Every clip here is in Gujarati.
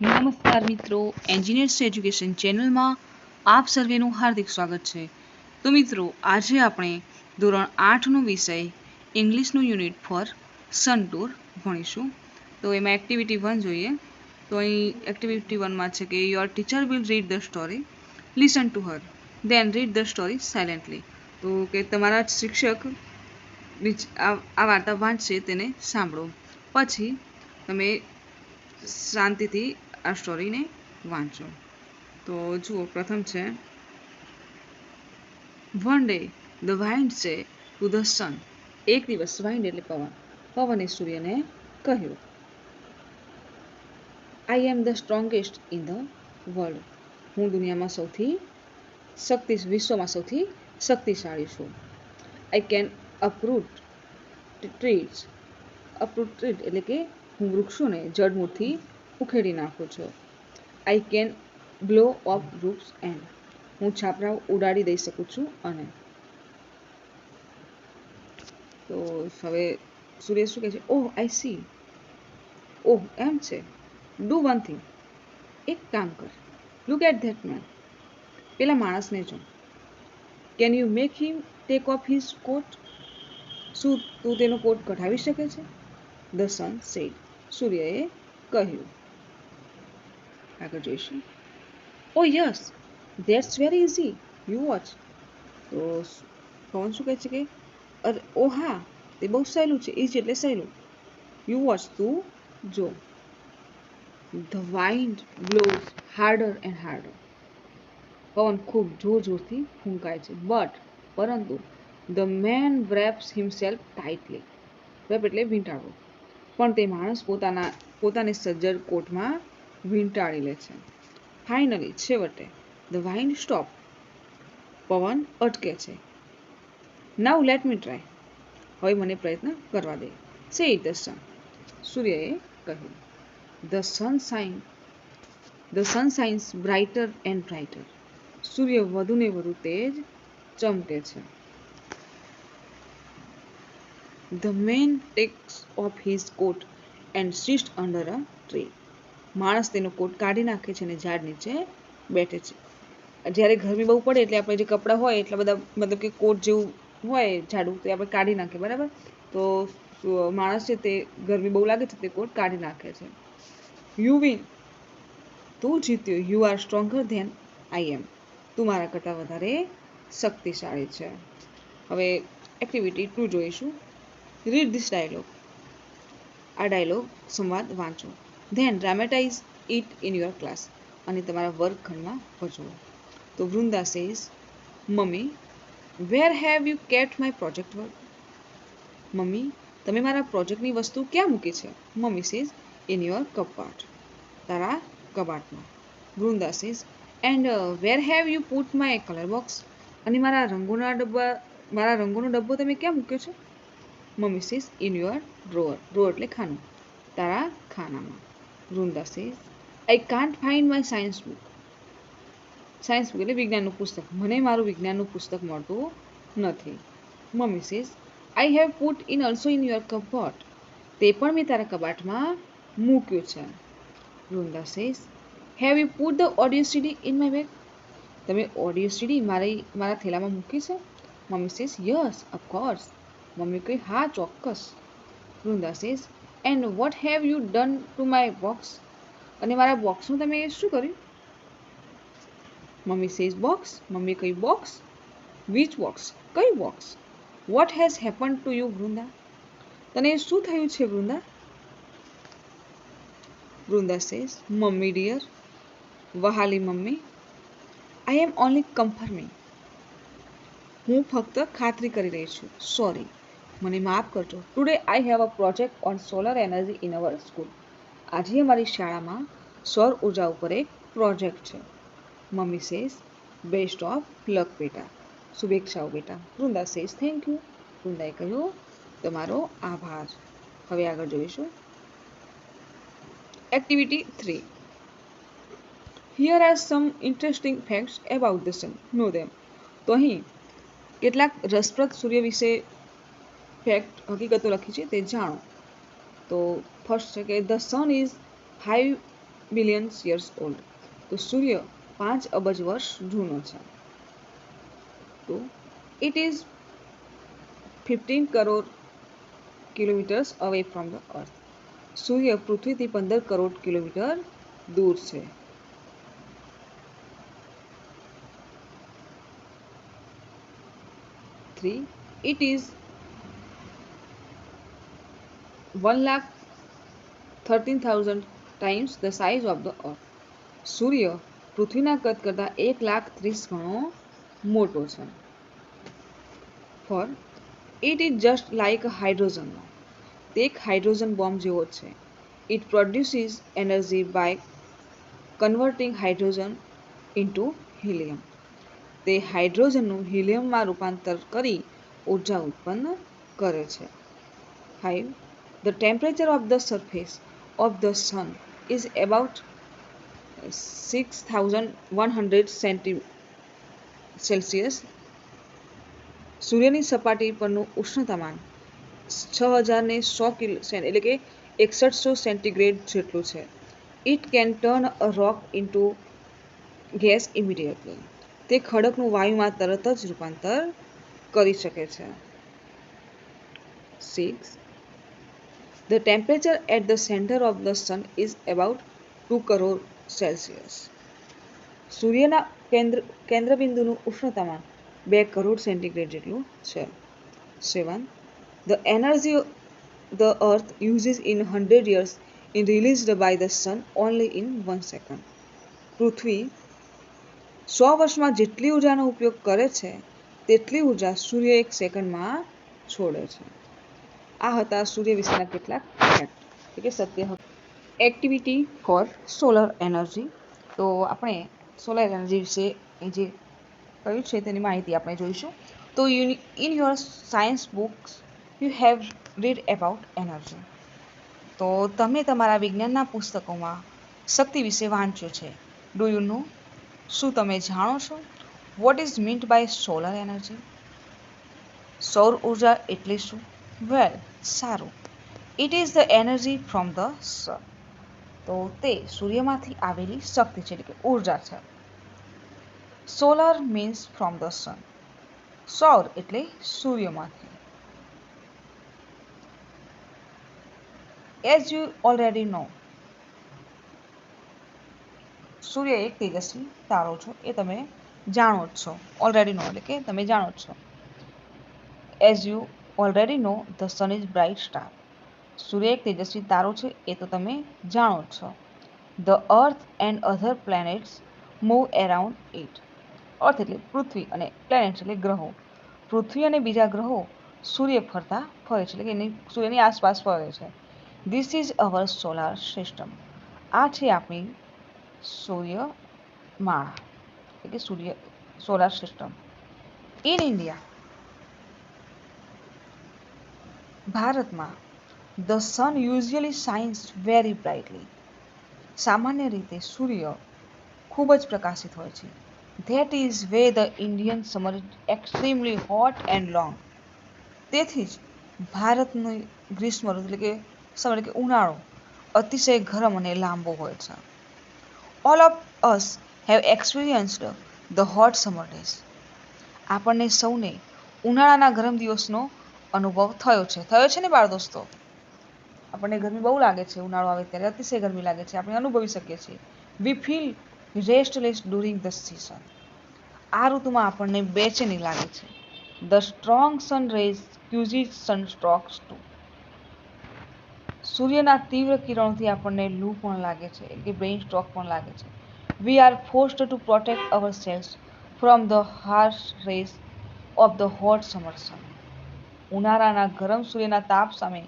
નમસ્કાર મિત્રો, એન્જિનિયર્સ એજ્યુકેશન ચેનલમાં આપ સર્વેનું હાર્દિક સ્વાગત છે. તો મિત્રો, આજે આપણે ધોરણ 8નો વિષય ઇંગ્લિશનું યુનિટ ફોર સન ટૂર ભણીશું. તો એમાં એક્ટિવિટી 1 જોઈએ. તો અહીં એક્ટિવિટી 1માં છે કે your teacher will read the story, listen to her, than read the story silently. તો કે તમારા શિક્ષક આ વાર્તા વાંચશે તેને સાંભળો, પછી તમે શાંતિથી આ સ્ટોરીને વાંચો. તો જુઓ, પ્રથમ છે one day the wind says to the sun. એક દિવસ વાઇન્ડ એટલે પવને સૂર્યને કહ્યું, I am the strongest in the world. હું દુનિયામાં વિશ્વમાં સૌથી શક્તિશાળી છું. I can uproot trees. Uproot trees એટલે કે હું વૃક્ષોને જડમૂળથી ઉખેડી નાખું છું. I can blow up roofs and. હું છાપરાઓ ઉડાડી દઈ શકું છું. અને તો હવે સૂર્ય શું કહે છે? ઓહ આઈ સી. ઓહ એમ છે. Do one thing. એક કામ કર. Look at that man. પેલા માણસને જો. Can you make him take off his coat. શું તું તેનો કોટ કઢાવી શકે છે? The sun sad. સૂર્યએ કહ્યું. આગળ જોઈશું. ઓ yes, that's very easy, you watch. તો પવન શું કહે છે કે અરે ઓ હા, તે બહુ સહેલું છે. ઇઝી એટલે સહેલું. યુ વોચ, તું જો. The wind blows harder and harder. પવન ખૂબ જોરથી ફૂંકાય છે. પરંતુ the man wraps himself tightly. Wrap એટલે વીંટાળવો. પણ તે માણસ પોતાને સજ્જડ કોટમાં વીંટાળી લે છે. ફાઇનલી, છેવટે, ધ વાઇન્ડ સ્ટોપ. પવન અટકે છે. નાઉ લેટ મી ટ્રાય. હવે મને પ્રયત્ન કરવા દે. સે ઇટ ધ સન. સૂર્યએ કહ્યું. The sun shines brighter and brighter. સૂર્ય વધુને વધુ તેજ ચમકે છે. The man takes off his coat and sits under a tree. માણસ તેનો કોટ કાઢી નાખે છે અને ઝાડ નીચે બેઠે છે. જ્યારે ગરમી બહુ પડે એટલે આપણે જે કપડાં હોય એટલા બધા, મતલબ કે કોટ જેવું હોય ઝાડું, તે આપણે કાઢી નાખીએ, બરાબર. તો માણસ છે તે ગરમી બહુ લાગે છે તે કોટ કાઢી નાખે છે. You win. તું જીત્યો. You are stronger than I am. તું મારા કરતાં વધારે શક્તિશાળી છે. હવે એક્ટિવિટી 2 જોઈશું. Read this dialogue. આ ડાયલોગ સંવાદ વાંચો. Then dramatise it in your class. અને તમારા વર્ગખંડમાં ભજવો. તો Vrinda says, mummy, where have you kept my project work. Mummy, તમે મારા પ્રોજેક્ટની વસ્તુ ક્યાં મૂકી છે? મમ્મી સેઝ, ઇન યોર કબાટ. તારા કબાટમાં. Vrinda says, and where have you put my colour box. અને મારા રંગોનો ડબ્બો તમે ક્યાં મૂક્યો છે? Mummy says, in your drawer. Drawer એટલે ખાનું. તારા ખાનામાં. Vrinda says, I can't find my science book. Science book એટલે વિજ્ઞાનનું પુસ્તક. મને મારું વિજ્ઞાનનું પુસ્તક મળતું નથી. Mummy says, I have put in also in your cupboard. તે પણ મેં તારા કબાટમાં મૂક્યું છે. Vrinda says, have you put the audio CD in my bag. તમે ઓડિયો સીડી મારા થેલામાં મૂકી છે? Mummy says, yes of course. Mummy કહે, હા ચોક્કસ. Vrinda says, and what have you done to my box. અને મારા બોક્સનું તમે શું કર્યું? Mummy says, box. મમ્મી કહી, બોક્સ? Which box? કયું box? What has happened to you Vrinda. તને શું થયું છે Vrinda? Vrinda says, mummy dear, વહાલી mummy, I M only conforming. હું ફક્ત ખાતરી કરી રહી છું. સોરી, મને માફ કરજો. Today I have a project on solar energy in our school. આજે અમારી શાળામાં સૌર ઉર્જા ઉપર એક પ્રોજેક્ટ છે. Mummy says, best of luck બેટા. શુભેચ્છાઓ બેટા. Vrinda says, thank you. વૃંદાએ કહ્યું, તમારો આભાર. હવે આગળ જોઈશું. Activity 3. Here are some interesting facts about the sun. Know them. તો અહીં કેટલાક રસપ્રદ સૂર્ય વિશે હકીકતો લખી છે, તે જાણો. તો ફર્સ્ટ છે કે the sun is billion years old. તો સૂર્ય 5 અબજ વર્ષ જૂનો છે. તો it is 15 crore kilometers away from the earth. સૂર્ય પૃથ્વીથી 15 કરોડ કિલોમીટર દૂર છે. 3. It is 1,13,000 times the size of the earth. સૂર્ય પૃથ્વીના કદ કરતાં 1,30,000 ગણો મોટો છે. 4. It is just like a hydrogen bomb. તે એક હાઇડ્રોજન બોમ્બ જેવો છે. It produces energy by converting hydrogen into helium. તે હાઇડ્રોજનનું હિલિયમમાં રૂપાંતર કરી ઉર્જા ઉત્પન્ન કરે છે. 5. The temperature of the surface of the sun is about 6,100 Celsius. સૂર્યની સપાટી પરનું ઉષ્ણતામાન 6,100 એટલે કે 6100 સેન્ટીગ્રેડ જેટલું છે. It can turn a rock into gas immediately. તે ખડકનું વાયુમાં તરત જ રૂપાંતર કરી શકે છે. 6. The temperature at the center of the sun is about 2 crore Celsius. સૂર્યના કેન્દ્રબિંદુનું ઉષ્ણતામાન 2 કરોડ સેન્ટીગ્રેડ જેટલું છે. 7. The energy the earth uses in 100 years is released by the sun only in 1 second. પૃથ્વી 100 વર્ષમાં જેટલી ઉર્જાનો ઉપયોગ કરે છે તેટલી ઉર્જા સૂર્ય 1 સેકન્ડમાં છોડે છે. આ હતા સૂર્ય વિશેના કેટલાક ફેક્ટ એટલે સત્ય. Activity four solar energy. તો આપણે સોલર એનર્જી વિશે જે કહ્યું છે તેની માહિતી આપણે જોઈશું. તો in your science books you have read about energy. તો તમે તમારા વિજ્ઞાનના પુસ્તકોમાં શક્તિ વિશે વાંચ્યું છે. Do you know? શું તમે જાણો છો what is meant by solar energy? સૌર ઉર્જા એટલે શું? વેલ, સારું. It is the energy from the sun. તો તે સૂર્યમાંથી આવેલી શક્તિ છે એટલે કે ઉર્જા છે. સોલર મીન્સ ફ્રોમ ધ સન. સૌર એટલે સૂર્યમાંથી. એઝ યુ ઓલરેડી નો, સૂર્ય એક તેજસ્વી તારો છે એ તમે જાણો જ છો. ઓલરેડી નો એટલે કે તમે જાણો જ છો. As you already know the sun is bright star. સૂર્ય એક તેજસ્વી તારો છે એ તો તમે જાણો જ છો. The earth and other planets move around it. Earth એટલે પૃથ્વી અને પ્લેનેટ્સ એટલે ગ્રહો. પૃથ્વી અને બીજા ગ્રહો સૂર્ય ફરતા ફરે છે એટલે કે સૂર્યની આસપાસ ફરે છે. This is our solar system. આ છે આપણી સૂર્યમાળા એટલે કે સોલાર સિસ્ટમ. ઇન ઇન્ડિયા, ભારતમાં the sun usually shines very brightly. સામાન્ય રીતે સૂર્ય ખૂબ જ પ્રકાશિત હોય છે. That is way the Indian summer is extremely hot and long. તેથી જ ભારતની ગ્રીષ્મ ઋતુ એટલે કે સમર એટલે કે ઉનાળો અતિશય ગરમ અને લાંબો હોય છે. All of us have experienced the hot summer days. આપણને સૌને ઉનાળાના ગરમ દિવસનો અનુભવ થયો છે ને બાળ દોસ્તો? આપણને ગરમી બહુ લાગે છે, ઉનાળો આવે ત્યારે અતિશય ગરમી લાગે છે, આપણે અનુભવી શકીએ છીએ. We feel restless during the season. આ ઋતુમાં આપણને બેચેની લાગે છે. The strong sun rays causes sunstrokes too. સૂર્યના તીવ્ર કિરણોથી આપણને લૂ પણ લાગે છે એટલે કે બ્રેઇન સ્ટ્રોક પણ લાગે છે. We are forced to protect hour cells from the harsh rays of the hot summer sun. ઉનાળાના ગરમ સૂર્યના તાપ સામે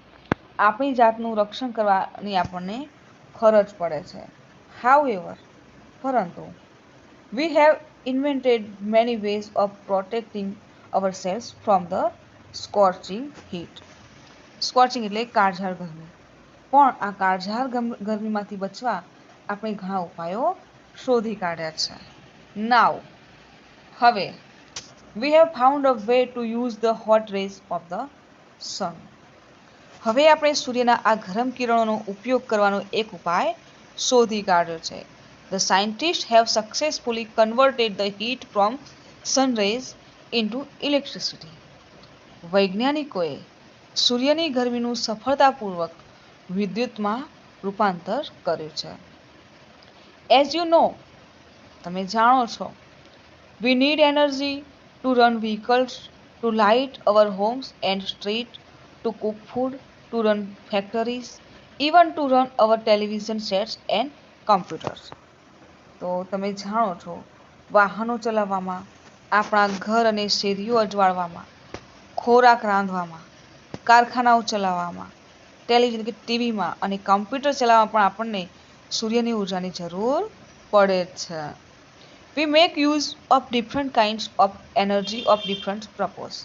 આપણી જાતનું રક્ષણ કરવાની આપણને ફરજ પડે છે. હાઉએવર, પરંતુ we have invented many ways of protecting our cells from the scorching heat. Scorching એટલે કાળઝાળ ગરમી. પણ આ કાળઝાળ ગરમીમાંથી બચવા આપણે ઘણા ઉપાયો શોધી કાઢ્યા છે. નાવ, હવે we have found a way to use the hot rays of the sun. હવે આપણે સૂર્યના આ ગરમ કિરણોનો ઉપયોગ કરવાનો એક ઉપાય શોધી કાઢ્યો છે. The scientists have successfully converted the heat from sun rays into electricity. વૈજ્ઞાનિકોએ સૂર્યની ગરમીનું સફળતાપૂર્વક વિદ્યુતમાં રૂપાંતર કર્યું છે. As you know, તમે જાણો છો, we need energy to run vehicles, to light our homes and streets, to cook food, to run factories, even to run our television sets and computers. તો તમે જાણો છો, વાહનો ચલાવવામાં, આપણા ઘર અને શેરીઓ અજવાળવામાં, ખોરાક રાંધવામાં, કારખાનાઓ ચલાવવામાં, ટેલિવિઝન કે ટીવીમાં અને કમ્પ્યુટર ચલાવવામાં પણ આપણને સૂર્યની ઉર્જાની જરૂર પડે છે. We make use of different kinds of energy of different purpose.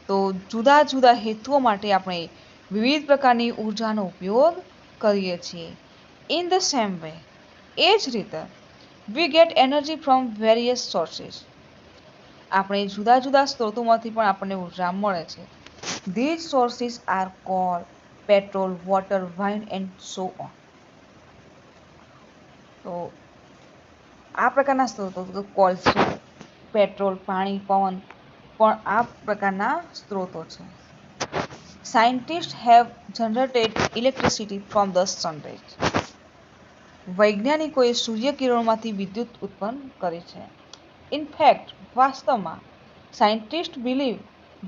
તો જુદા જુદા હેતુઓ માટે આપણે વિવિધ પ્રકારની ઉર્જાનો ઉપયોગ કરીએ છીએ. In the same way, એ જ રીતે we get energy from various sources. આપણે જુદા જુદા સ્ત્રોતોમાંથી પણ આપણને ઉર્જા મળે છે. These sources are coal, petrol, water, wine and so on. તો આ પ્રકારના સ્ત્રોતો કોલસો, પેટ્રોલ, પાણી, પવન પણ આ પ્રકારના સ્ત્રોતો છે. Scientists have generated electricity from the sun rays. વૈજ્ઞાનિકોએ સૂર્યકિરણોમાંથી વિદ્યુત ઉત્પન્ન કરી છે. In fact, વાસ્તવમાં scientists believe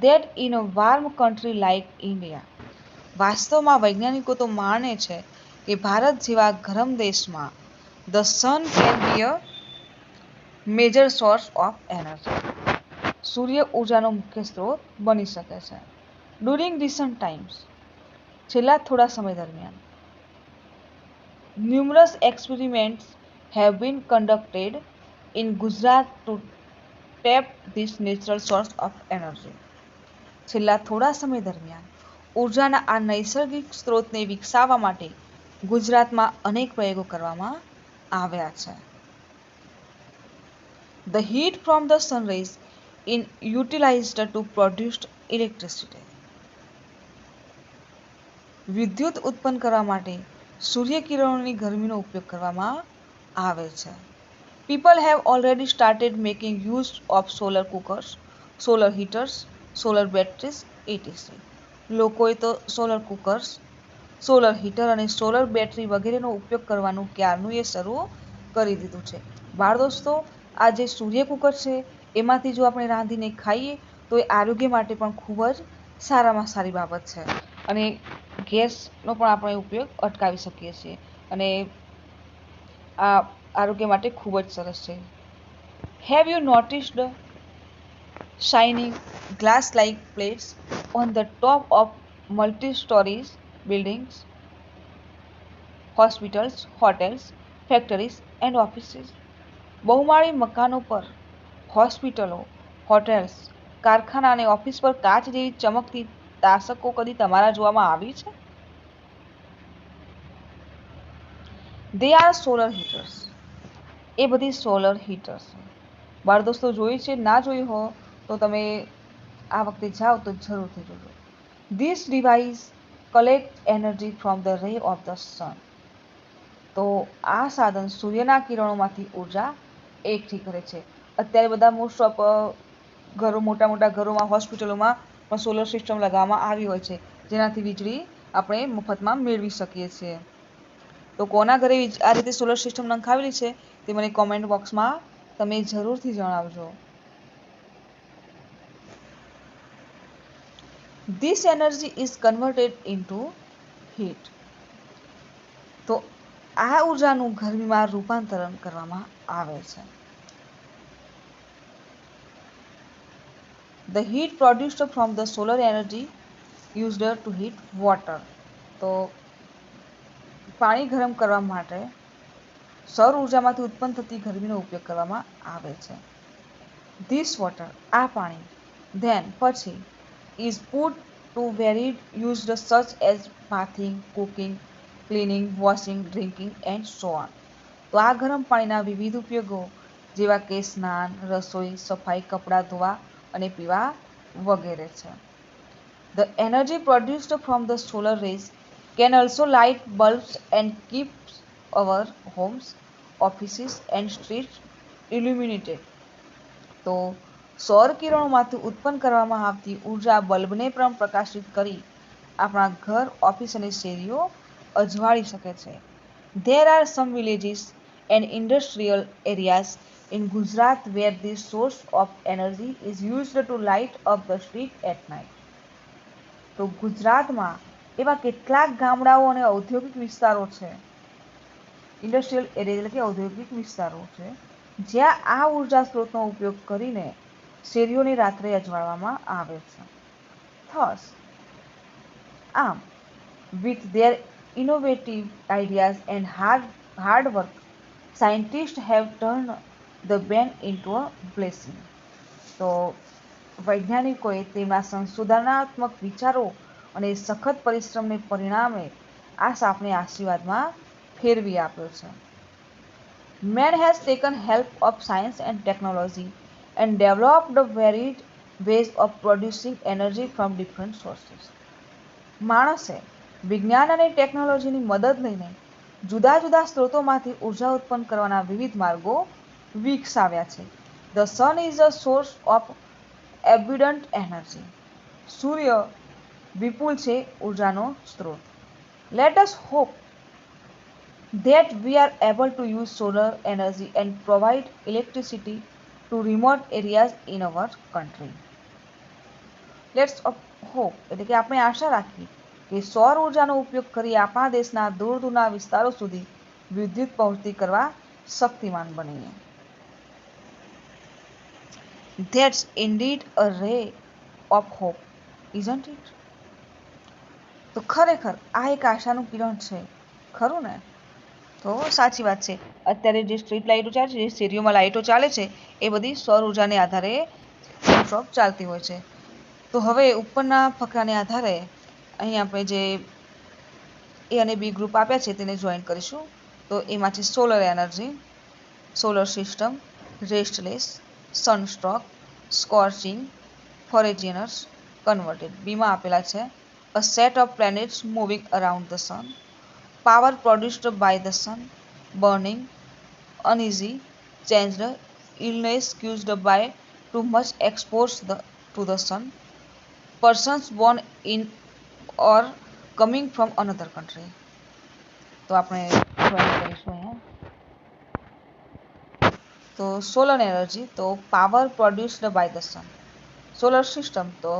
that in a warm country like India, વાસ્તવમાં વૈજ્ઞાનિકો તો માને છે કે ભારત જેવા ગરમ દેશમાં the sun can be a major source of energy. સૂર્ય ઉર્જાનો મુખ્ય સ્ત્રોત બની શકે છે. During recent times, છેલ્લા થોડા સમય દરમિયાન, numerous experiments have been conducted in Gujarat to tap this natural source of energy. છેલ્લા થોડા સમય દરમિયાન ઉર્જાના આ નૈસર્ગિક સ્ત્રોતને વિકસાવવા માટે ગુજરાતમાં અનેક પ્રયોગો કરવામાં આવ્યા છે. The heat from the sun rays is utilized to produce electricity. વિદ્યુત ઉત્પન્ન કરવા માટે સૂર્યકિરણોની ગરમીનો ઉપયોગ કરવામાં આવે છે. People have already started making use of solar cookers, solar heaters, solar batteries, etc. લોકોએ તો સોલર કુકર્સ, સોલર હીટર અને સોલર બેટરી વગેરેનો ઉપયોગ કરવાનું ક્યારનું એ શરૂ કરી દીધું છે. બાળ દોસ્તો, આ જે સૂર્ય કુકર છે એમાંથી જો આપણે રાંધીને ખાઈએ તો એ આરોગ્ય માટે પણ ખૂબ જ સારામાં સારી બાબત છે અને ગેસનો પણ આપણે ઉપયોગ અટકાવી શકીએ છીએ અને આ આરોગ્ય માટે ખૂબ જ સરસ છે. Have you noticed shining glass-like plates on the top of multi-stories buildings, hospitals, hotels, factories and offices? બહુમાળી મકાનો પર, હોસ્પિટલો, હોટેલ્સ, કારખાના અને ઓફિસ પર કાચ જેવી ચમકતી તાસકો કદી તમારા જોવામાં આવી છે? They are solar heaters. એ બધી સોલર હીટર્સ છે. બાળ દોસ્તો જોઈ છે? ના જોઈ હો તો તમે આ વખતે જાઓ તો જરૂરથી જોજો. This device collects energy from the ray of the sun. તો આ સાધન સૂર્યના કિરણોમાંથી ઉર્જા એકઠી કરે છે. અત્યારે બધા મોસ્ટ ઓફ ઘરો, મોટા મોટા ઘરોમાં, હોસ્પિટલોમાં પણ સોલર સિસ્ટમ લગાવવામાં આવી હોય છે જેનાથી વીજળી આપણે મફતમાં મેળવી શકીએ છીએ. તો કોના ઘરે આ રીતે સોલર સિસ્ટમ નંખાવેલી છે તે મને કોમેન્ટ બોક્સમાં તમે જરૂરથી જણાવજો. This energy is converted into heat. તો આ ઉર્જાનું ગરમીમાં રૂપાંતરણ કરવામાં આવે છે. The heat produced from the solar energy used to heat water. તો પાણી ગરમ કરવા માટે સૌર ઉર્જામાંથી ઉત્પન્ન થતી ગરમીનો ઉપયોગ કરવામાં આવે છે. This water, આ પાણી, then પછી is put to varied used such as bathing, cooking, cleaning, washing, drinking and so on. તો આ ગરમ પાણીના વિવિધ ઉપયોગો જેવા કે સ્નાન, રસોઈ, સફાઈ, કપડાં ધોવા અને પીવા વગેરે છે. The energy produced from the solar rays can also light bulbs and keep our homes, offices and streets illuminated. તો સૌર કિરણોમાંથી ઉત્પન્ન કરવામાં આવતી ઉર્જા બલ્બને પણ પ્રકાશિત કરી આપણા ઘર, ઓફિસ અને શેરીઓ અજવાળી શકે છે. There are some villages and industrial areas in Gujarat where this source of energy is used to light up the street at night. તો ગુજરાતમાં એવા કેટલાક ગામડાઓ અને ઔદ્યોગિક વિસ્તારો છે, ઇન્ડસ્ટ્રીયલ એરિયા એટલે કે ઔદ્યોગિક વિસ્તારો છે, જ્યાં આ ઉર્જા સ્ત્રોતનો ઉપયોગ કરીને શેરીઓની રાત્રે અજવાળવામાં આવે છે. Thus, with their innovative ideas and hard work, scientists have turned the ban into a blessing. તો વૈજ્ઞાનિકોએ તેમના સંશોધનાત્મક વિચારો અને સખત પરિશ્રમને પરિણામે આ સાપને આશીર્વાદમાં ફેરવી આપ્યો છે. Man has taken help of science and technology and developed varied ways of producing energy from different sources. માણસે વિજ્ઞાન અને ટેકનોલોજીની મદદ લઈને જુદા જુદા સ્ત્રોતોમાંથી ઉર્જા ઉત્પન્ન કરવાના વિવિધ માર્ગો વિકસાવ્યા છે. The sun is a source of abundant energy. સૂર્ય વિપુલ છે ઉર્જાનો સ્ત્રોત. Let us hope that we are able to use solar energy and provide electricity to remote areas in our country. Let's hope એટલે કે આપણે આશા રાખીએ કે સૌર ઉર્જાનો ઉપયોગ કરી આપણા દેશના દૂર દૂરના વિસ્તારો સુધી વિદ્યુત પહોંચતી કરવા શક્તિમાન બનીએ. That's indeed a ray of hope, isn't it? તો ખરેખર આ એક આશાનું કિરણ છે, ખરું ને? તો સાચી વાત છે. અત્યારે જે સ્ટ્રીટ લાઇટો ચાલે છે, જે શેરીઓમાં લાઇટો ચાલે છે, એ બધી સૌર ઉર્જાને આધારે મોસ્ટ ચાલતી હોય છે. તો હવે ઉપરના ફકરાને આધારે અહીં આપણે જે એ અને બી ગ્રુપ આપ્યા છે તેને જોઈન કરીશું. તો એમાં છે solar energy, solar system, restless, sunstroke, scorching, foreigners, converted. બીમાં આપેલા છે a set of planets moving around the sun, power produced by the sun, burning, uneasy, changed, illness caused by too much exposure to the sun, persons born in or coming from another country. તો આપણે જોઈન કરીશું અહીંયા. તો સોલર એનર્જી, તો power produced by the sun. Solar system, તો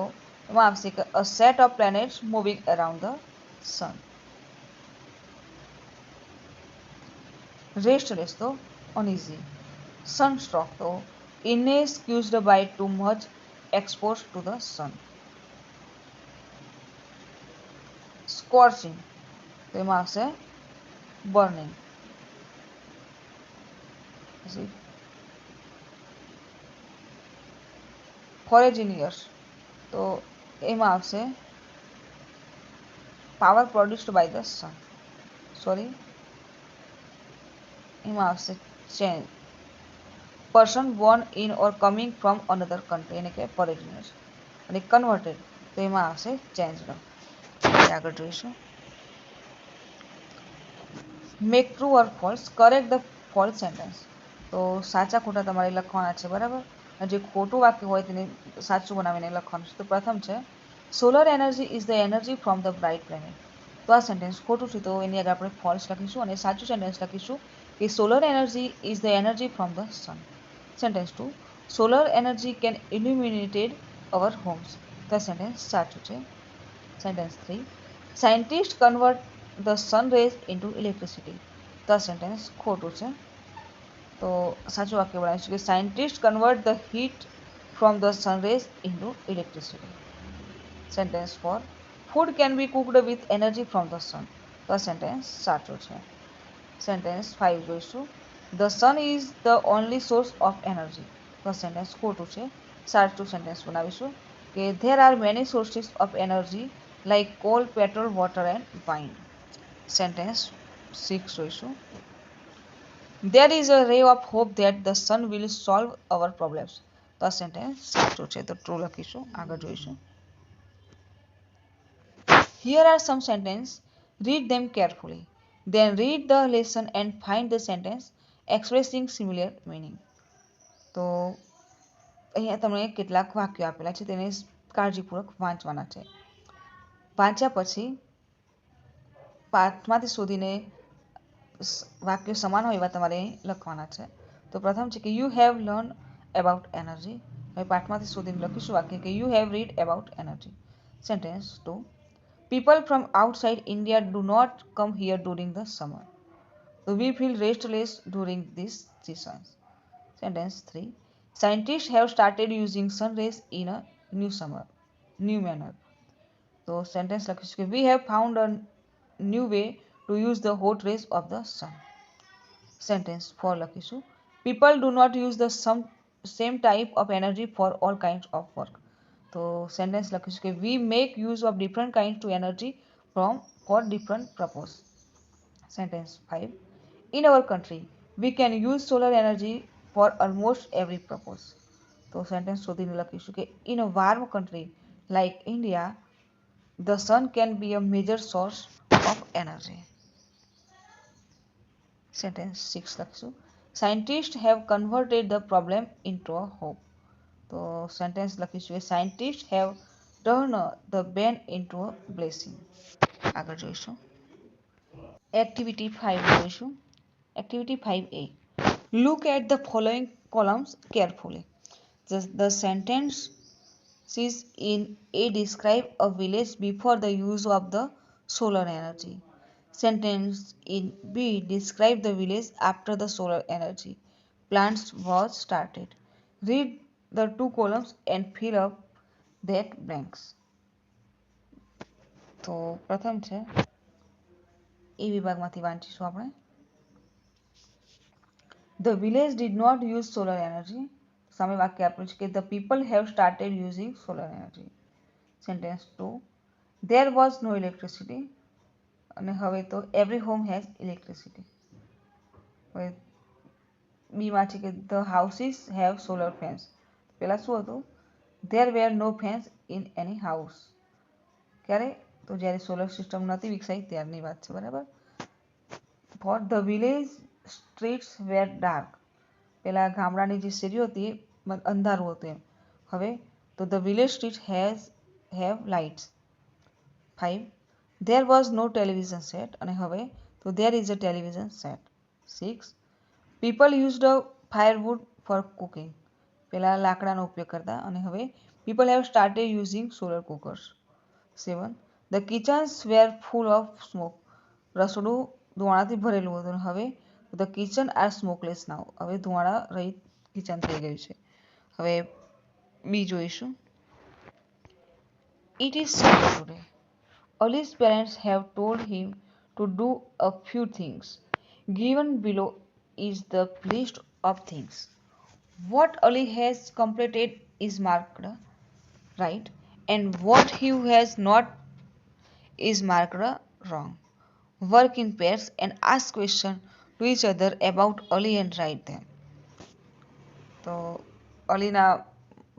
એમાં આવશે કે a set of planets moving around the sun. Restless, तो uneasy. Sunstroke, तो illness caused by too much exposure to the sun. Scorching, तो એમાં આવશે burning. Foreign, તો એમાં આવશે power produced by the sun. Sorry. એમાં આવશે change, person Born in or coming from another country એને કહેવાય ફોરેજનર્સ. અને કન્વર્ટેડ, તો એમાં આવશે ચેન્જડ. આગળ જોઈશું. Make true or false, correct the false sentence. તો સાચા ખોટા તમારે લખવાના છે, બરાબર? અને જે ખોટું વાક્ય હોય તેને સાચું બનાવીને લખવાનું છે. તો પ્રથમ છે solar energy is the energy from the bright planet. તો આ સેન્ટેન્સ ખોટું છે, તો એની આગળ આપણે ફોલ્સ લખીશું અને સાચું સેન્ટેન્સ લખીશું કે solar energy is the energy from the sun. Sentence 2. Solar energy can illuminate our homes. The sentence સાચું છે. Sentence 3. Scientists convert the sun rays into electricity. The sentence ખોટું છે. તો સાચું વાક્ય બનાવીશું કે scientists convert the heat from the sun rays into electricity. Sentence 4. Food can be cooked with energy from the sun. The sentence સાચું છે. Sentence 5 જોઈશું. The sun is the only source of energy. The sentence ખોટું છે. સાચું સેન્ટેન્સ બનાવીશું કે there are many sources of energy like coal, petrol, water and wine. Sentence 6 જોઈશું. There is a ray of hope that the sun will solve our problems. The sentence સાચું છે, તો ટ્રુ લખીશું. આગળ જોઈશું. Here are some sentences. Read them carefully. Then read the lesson and find the sentence expressing similar meaning. તો અહીંયા તમને કેટલાક વાક્યો આપેલા છે તેને કાળજીપૂર્વક વાંચવાના છે. વાંચ્યા પછી પાઠમાંથી શોધીને વાક્યો સમાન હોય એવા તમારે લખવાના છે. તો પ્રથમ છે કે you have learn about energy. હવે પાઠમાંથી શોધીને લખીશું વાક્ય કે you have read about energy. Sentence 2. People from outside India do not come here during the summer. So we feel restless during these seasons. Sentence 3. Scientists have started using sun rays in a new manner. So sentence લખીશું કે we have found a new way to use the hot rays of the sun. Sentence 4 લખીશું people do not use the same type of energy for all kinds of work. તો sentence લખીશું કે we make use of different kinds of energy for different purpose. Sentence 5. In our country we can use solar energy for almost every purpose. તો sentence શોધીને લખીશું કે in a warm country like India the sun can be a major source of energy. Sentence 6 લખીશું scientists have converted the problem into a hope. તો sentence લખીશું કે scientists have turned the ban into a blessing. આગળ જોઈશું એક્ટિવિટી 5 જોઈશું. Activity 5A. Look at the following columns carefully. The sentences in A describe a village before the use of the solar energy. Sentence in B describe the village after the solar energy plants was started. Read the two columns and fill up that blanks. તો પ્રથમ છે એ વિભાગમાંથી વાંચીશું આપણે. The village did not use solar energy. સામે વાક્ય આપ્યું છે કે the people have started using solar energy. Sentence 2. There was no electricity. અને હવે તો every home has electricity. હવે બીમાં છે કે the houses have solar fans. પહેલા શું હતું there were no fans in any house. ક્યારે તો જ્યારે સોલર સિસ્ટમ નથી વિકસાઈ ત્યારની વાત છે બરાબર. For the village streets were dark. પહેલા ગામડાની જે શેરીઓ હતી એ અંધારું હતું એમ. હવે તો the village street have lights. 5. There was no television set. અને હવે તો there is a television set. 6. People used a firewood for cooking. પહેલા લાકડાનો ઉપયોગ કરતા અને હવે people have started using solar cookers. 7. The kitchens were full of smoke. રસોડું ધુમાડાથી ભરેલું હતું. હવે the kitchen are smokeless now. હવે ધુમાડા રહિત કિચન થઈ ગયું છે. હવે બી જોઈશું. It is Sunday today. Ali's parents have told him to do a few things. Given below is the list of things. What Ali has completed is marked right and what he has not is marked wrong. Work in pairs and ask questions to each other about Ali and write them. તો અલીના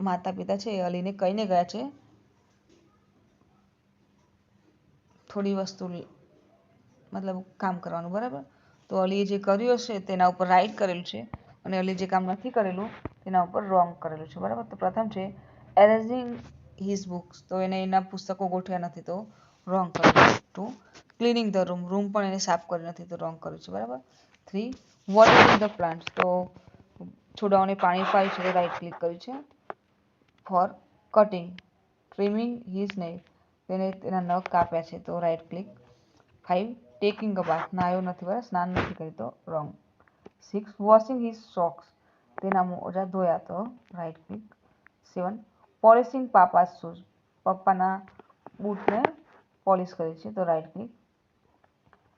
માતા પિતા છે એ અલીને કહીને ગયા છે થોડી વસ્તુ મતલબ કામ કરવાનું બરાબર. તો અલીએ જે કર્યું હશે તેના ઉપર રાઇટ કરેલું છે અને અલી જે કામ નથી કરેલું તેના ઉપર રોંગ કરેલું છે બરાબર. તો પ્રથમ છે એરેન્જિંગ હિઝ બુક્સ. તો એને એના પુસ્તકો ગોઠવ્યા નથી તો રોંગ કરેલું. 2. ક્લિનિંગ ધ રૂમ પણ એને સાફ કરી નથી તો રોંગ કર્યું છે બરાબર. 3. Watering the plants. તો છોડાઓને પાણી પાયું છે તો રાઇટ ક્લિક કર્યું છે. 4. Cutting trimming his nail. તેને તેના નખ કાપ્યા છે તો રાઇટ ક્લિક. 5. ટેકિંગ અ બાથ. નાયો નથી બરાબર સ્નાન નથી કર્યું તો રોંગ. 6. Washing his socks. તેના મોજા ધોયા તો right click. 7. Polishing papa's shoes. પપ્પાના બૂટને પોલિશ કરી છે તો રાઇટ ક્લિક.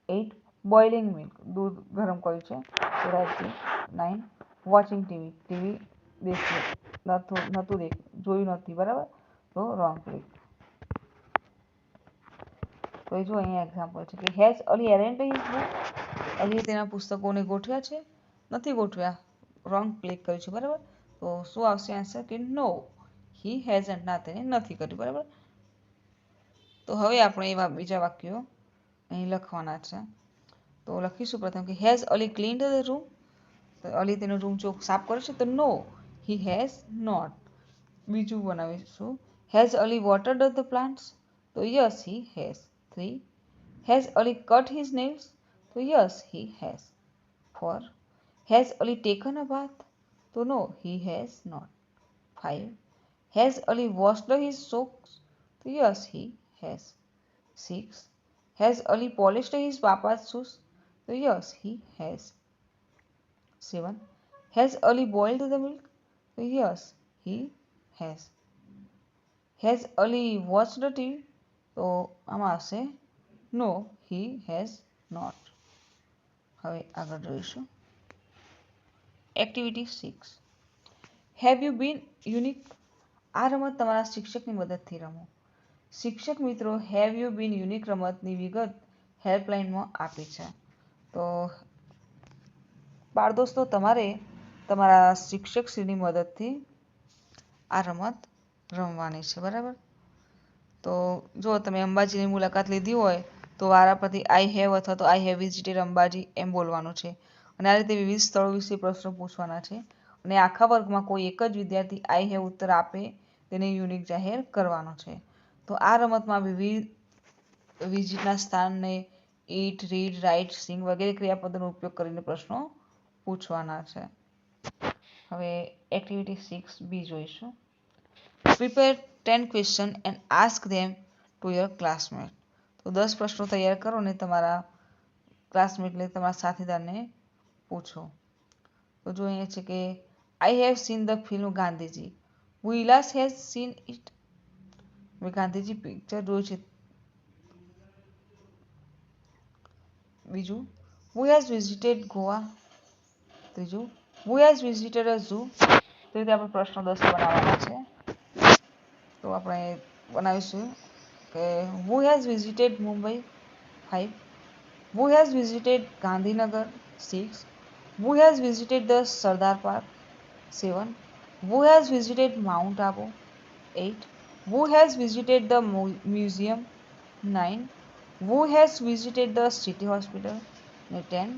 8. Boiling milk. દૂધ ગરમ કર્યું છે તો રાઇટ ક્લિક. 9. વોચિંગ ટીવી નહોતું જોયું નથી બરાબર તો રોંગ ક્લિક. તો એ જો અહીંયા એક્ઝામ્પલ છે કે has Ali arrange his book. અલીએ તેના પુસ્તકોને ગોઠવ્યા છે નથી ગોઠવ્યા રોંગ ક્લિક કર્યું છે બરાબર. તો શું આવશે આન્સર કે નો હી હેઝન્ટ. ના તેને નથી કર્યું બરાબર. તો હવે આપણે એવા બીજા વાક્યો અહીં લખવાના છે. તો તો લખીશું પ્રથમ કે has Ali cleaned the room, તો અલી તેનો રૂમ સાફ કરે છે, તો નો હી હેઝ નોટ. બીજું બનાવીશું has Ali watered the plants, તો yes he has. 3 has Ali cut his nails, તો yes he has. 4 has Ali taken a bath, તો no he has not. 5 has Ali washed his socks, તો yes he has. 6 has Ali polished his papa's shoes, તો yes he has. 7 has Ali boiled the milk, તો yes he has. Has Ali watched TV, તો આમાં આવશે નો હી હેઝ નોટ. હવે આગળ જોઈશું activity 6. Have you bin unique. આ રમત તમારા શિક્ષકની મદદથી રમો. શિક્ષક મિત્રો હેવ યુ બીન યુનિક રમતની વિગત હેલ્પલાઇનમાં આપી છે. તો બાળ દોસ્તો તમારે તમારા શિક્ષકશ્રીની મદદથી આ રમત રમવાની છે, બરાબર. તો જો તમે અંબાજીની મુલાકાત લીધી હોય તો વારાફરતી આઈ હેવ અથવા તો આઈ હેવ વિઝિટેડ અંબાજી એમ બોલવાનું છે. અને આ રીતે વિવિધ સ્થળો વિશે પ્રશ્નો પૂછવાના છે. અને આખા વર્ગમાં કોઈ એક જ વિદ્યાર્થી આઈ હેવ ઉત્તર આપે તેને યુનિક જાહેર કરવાનો છે. તો આ રમતમાં વિવિધ વિઝિટના સ્થાનને ઈટ, રીડ, રાઇટ, સિંગ વગેરે ક્રિયાપદોનો ઉપયોગ કરીને પ્રશ્નો પૂછવાના છે. હવે એક્ટિવિટી 6B જોઈશું. Prepare 10 question and ask them to your classmate. તો 10 પ્રશ્નો તૈયાર કરો અને તમારા ક્લાસમેટ એટલે તમારા સાથીદારને પૂછો. તો જો અહીંયા છે કે I have seen the film Gandhiji. Vilas has scene it. મેં ગાંધીજી પિક્ચર જોયું છે. બીજું હુ હેઝ વિઝિટેડ ગોવા. ત્રીજું who has visited a zoo. તો રીતે આપણે પ્રશ્નો 10 બનાવવાના છે. તો આપણે બનાવીશું કે હુ has visited Mumbai. 5 who has visited Gandhinagar. 6 who has visited the Sardar park. 7 who has visited mount Abu. 8 who has visited the museum. 9 who has visited the city hospital. અને 10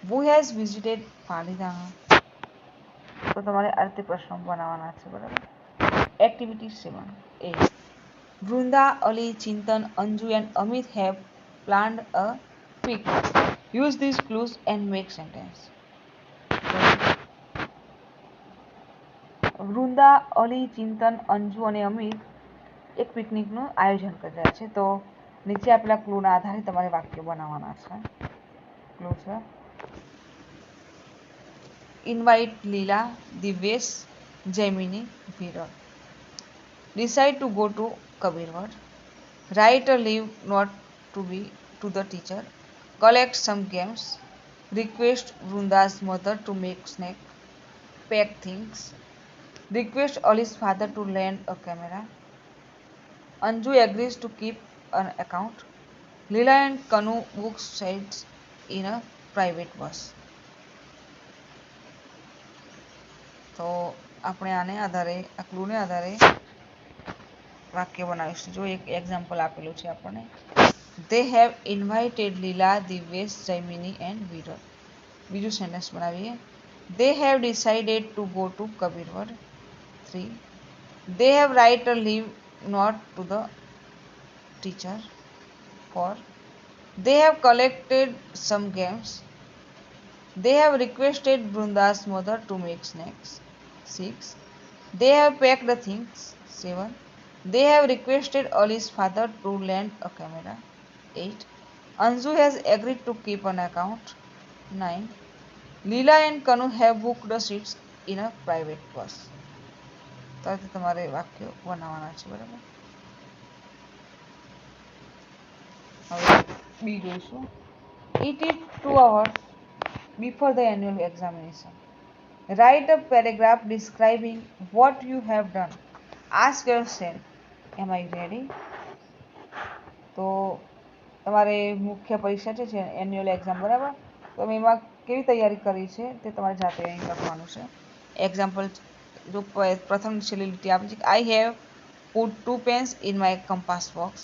હુ હેઝ વિઝિટેડ પાલીતાણા. તો તમારે આ રીતે પ્રશ્નો બનાવવાના છે, બરાબર. Activity 7A. Vrinda, Ali, Chintan, Anju and Amit have planned a picnic. Use these clues and make sentence. Vrinda, Ali, Chintan, Anju અને અમિત એક પિકનિકનું આયોજન કરી રહ્યા છે. તો નીચે આપેલા ક્લુના આધારે તમારે વાક્ય બનાવવાના છે. ક્લુ છે ઇન્વાઇટ લીલા, Divyesh, Jaimini, Viral. Decide to go to Kabirwad. Write a leave note to the teacher. Collect some games. Request Vrinda's mother to make snack. Pack things. Request Ali's father to lend a camera. Anju agrees to keep an account. Leela and Kanu book seats in a private bus. તો આપણે આને આધારે આ ક્લુને આધારે વાક્ય બનાવીશું. જો એક એક્ઝામ્પલ આપેલું છે આપણને. They have invited Leela, Divyesh, Jaimini and Viral. બીજું સેન્ટેન્સ બનાવીએ. They have decided to go to Kabirwad. 3 They have write a leave note to the teacher. 4 They have collected some games. They have requested Vrinda's mother to make snacks. 6 They have packed the things. 7 They have requested Ali's father to lend a camera. 8 Anju has agreed to keep an account. 9 Leela and Kanu have booked the seats in a private bus. તો આ રીતે તમારે વાક્યો બનાવવાના છે, બરાબર. હવે બી જોઈશું. It is 2 hours before the annual examination. Write a paragraph describing what you have done. Ask yourself, am I ready? તો તમારે મુખ્ય પરીક્ષા છે એન્યુઅલ એક્ઝામ, બરાબર. તો તમે એમાં કેવી તૈયારી કરી છે તે તમારે જાતે અહીં લખવાનું છે. એક્ઝામ્પલ જો પ્રથમ છેલ્લી લીટી આપી છે કે I have put 2 pens in my compass box.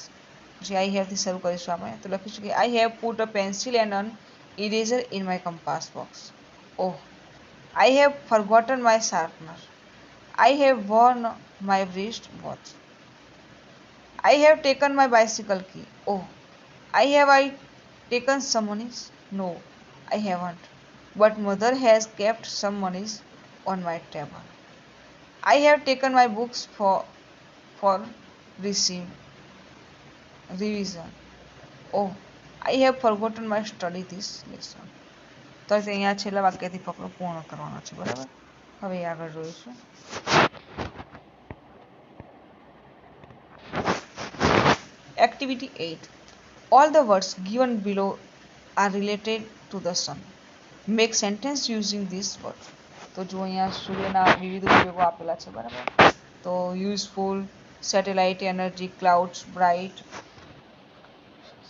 પછી આઈ હેવથી શરૂ કરીશું આપણે. તો લખીશું કે I have put a pencil and an eraser in my compass box. Oh, I have forgotten my sharpener. I have worn my wrist watch. I have taken my bicycle key. Oh, I taken some monies? No, I haven't. But mother has kept some monies on my table. I have taken my books for receive, revision. Oh, I have forgotten my study this lesson. તો અહીંયા છેલ્લા વાક્યથી ફકરો પૂર્ણ કરવાનો છે, બરાબર. હવે આગળ જોઈશું. Activity 8. All the words given below are related to the sun. Make sentence using this word. તો જો અહીંયા સૂર્યના વિવિધ ઉપયોગો આપેલા છે, બરાબર. તો useful, satellite energy, clouds, bright,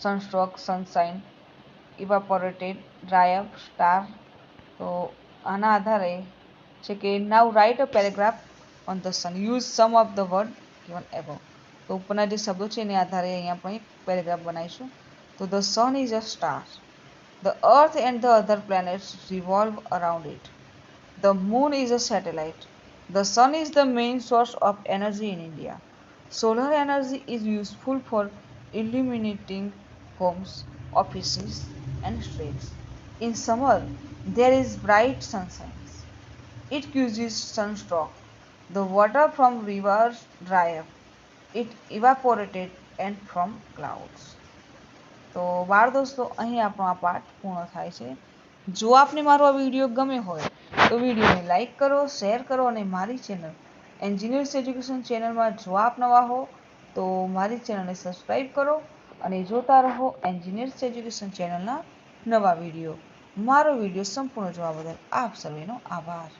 sunstroke, sunshine, evaporated, dry up, star. તો આના આધારે છે કે now write a paragraph on the sun. Use some of the word given above. તો ઉપરના જે શબ્દો છે એને આધારે અહીંયા આપણે એક પેરેગ્રાફ બનાવીશું. તો the sun is a star. The Earth and the other planets revolve around it. The moon is a satellite. The sun is the main source of energy in India. Solar energy is useful for illuminating homes, offices, and streets. In summer, there is bright sunshine. It causes sunstroke. The water from rivers dry up. It evaporated and from clouds. તો બાળ દોસ્તો, અહીં આપણો આ પાઠ પૂર્ણ થાય છે. જો આપને મારો આ વિડીયો ગમ્યો હોય તો વિડીયોને લાઈક કરો, શેર કરો અને મારી ચેનલ એન્જિનિયર્સ એજ્યુકેશન ચેનલમાં જો આપ નવા હો તો મારી ચેનલને સબસ્ક્રાઈબ કરો અને જોતા રહો એન્જિનિયર્સ એજ્યુકેશન ચેનલના નવા વિડીયો. મારો વિડીયો સંપૂર્ણ જોવા બદલ આપ સર્વેનો આભાર.